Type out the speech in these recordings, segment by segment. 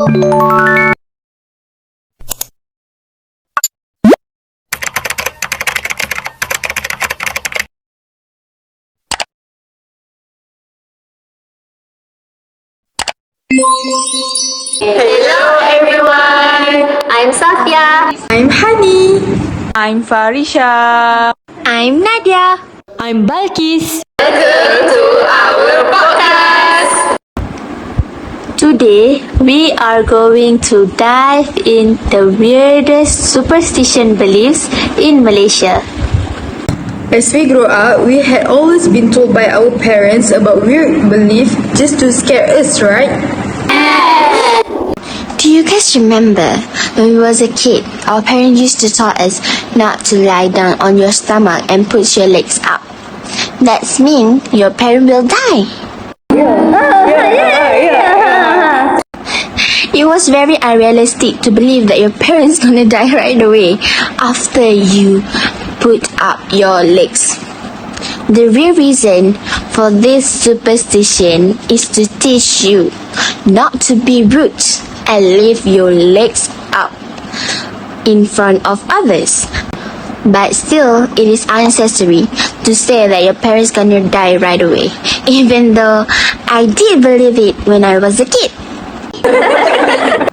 Hello everyone, I'm Safia. I'm Hani. I'm Farisha. I'm Nadia. I'm Balkis. Welcome to our podcast. Today, we are going to dive in the weirdest superstition beliefs in Malaysia. As we grow up, we had always been told by our parents about weird belief just to scare us, right? Do you guys remember when we was a kid, our parents used to tell us not to lie down on your stomach and put your legs up? That's mean your parent will die. It was very unrealistic to believe that your parents gonna die right away after you put up your legs. The real reason for this superstition is to teach you not to be rude and leave your legs up in front of others. But still, it is unnecessary to say that your parents gonna die right away, even though I did believe it when I was a kid.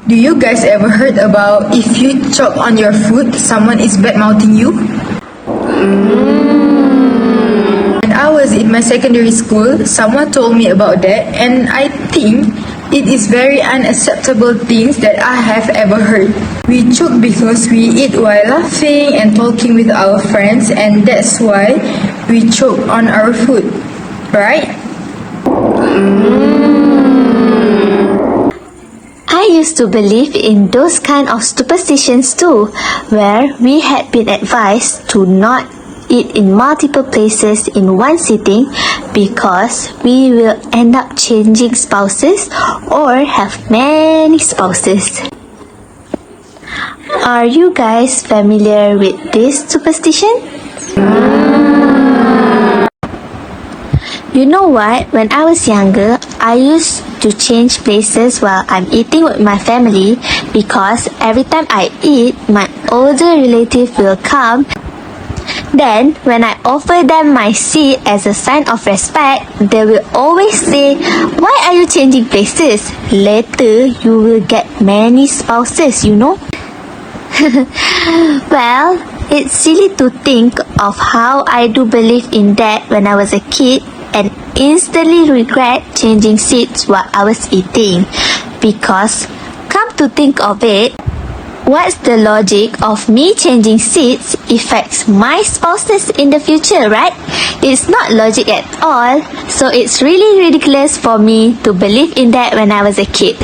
Do you guys ever heard about if you choke on your food, someone is bad-mouthing you? When I was in my secondary school, someone told me about that, and I think it is very unacceptable things that I have ever heard. We choke because we eat while laughing and talking with our friends, and that's why we choke on our food, right? I used to believe in those kind of superstitions too, where we had been advised to not eat in multiple places in one sitting because we will end up changing spouses or have many spouses. Are you guys familiar with this superstition? You know what? When I was younger, I used to change places while I'm eating with my family because every time I eat, my older relative will come. Then, when I offer them my seat as a sign of respect, they will always say, "Why are you changing places? Later, you will get many spouses, you know." Well, it's silly to think of how I do believe in that when I was a kid and instantly regret changing seats while I was eating. Because, come to think of it, what's the logic of me changing seats affects my spouses in the future, right? It's not logic at all, so it's really ridiculous for me to believe in that when I was a kid.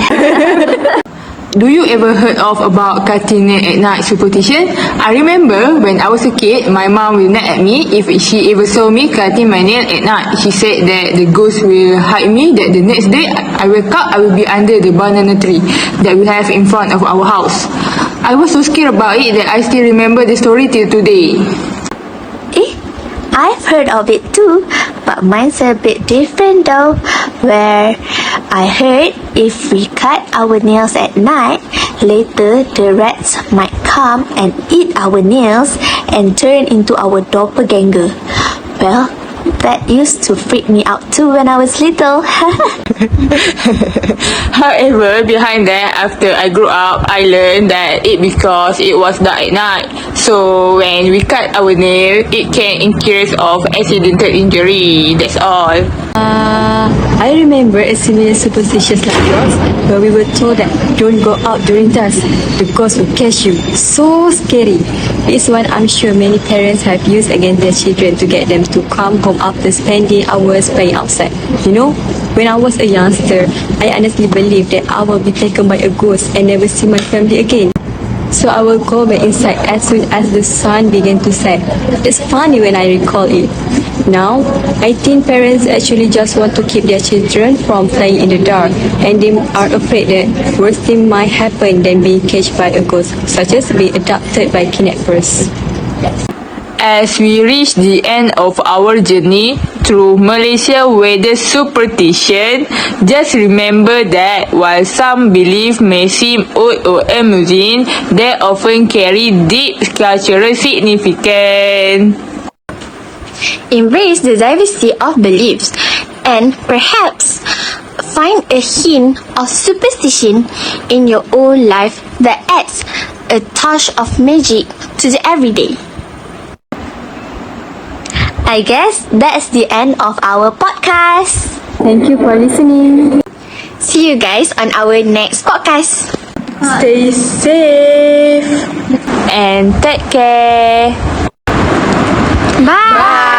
Do you ever heard of about cutting nail at night superstition? I remember when I was a kid, my mom will nag at me if she ever saw me cutting my nail at night. She said that the ghost will hide me, that the next day I wake up, I will be under the banana tree that we have in front of our house. I was so scared about it that I still remember the story till today. I've heard of it too, but mine's a bit different though, where I heard if we cut our nails at night, later the rats might come and eat our nails and turn into our doppelganger. Well, that used to freak me out too when I was little. However, behind that, after I grew up, I learned that it because it was dark at night. So when we cut our nail, it can increase of accidental injury. That's all. I remember a similar superstition like yours, where we were told that don't go out during dusk because we'll catch you. So scary. It's one I'm sure many parents have used against their children to get them to come home after spending hours playing outside. You know, when I was a youngster, I honestly believed that I will be taken by a ghost and never see my family again. So I will go back inside as soon as the sun began to set. It's funny when I recall it. Now, I think parents actually just want to keep their children from playing in the dark, and they are afraid that worse things might happen than being catched by a ghost, such as being abducted by kidnappers. As we reach the end of our journey through Malaysia weather superstition, just remember that while some beliefs may seem odd or amusing, they often carry deep cultural significance. Embrace the diversity of beliefs and perhaps find a hint of superstition in your own life that adds a touch of magic to the everyday. I guess that's the end of our podcast. Thank you for listening. See you guys on our next podcast. Stay safe. And take care. Bye.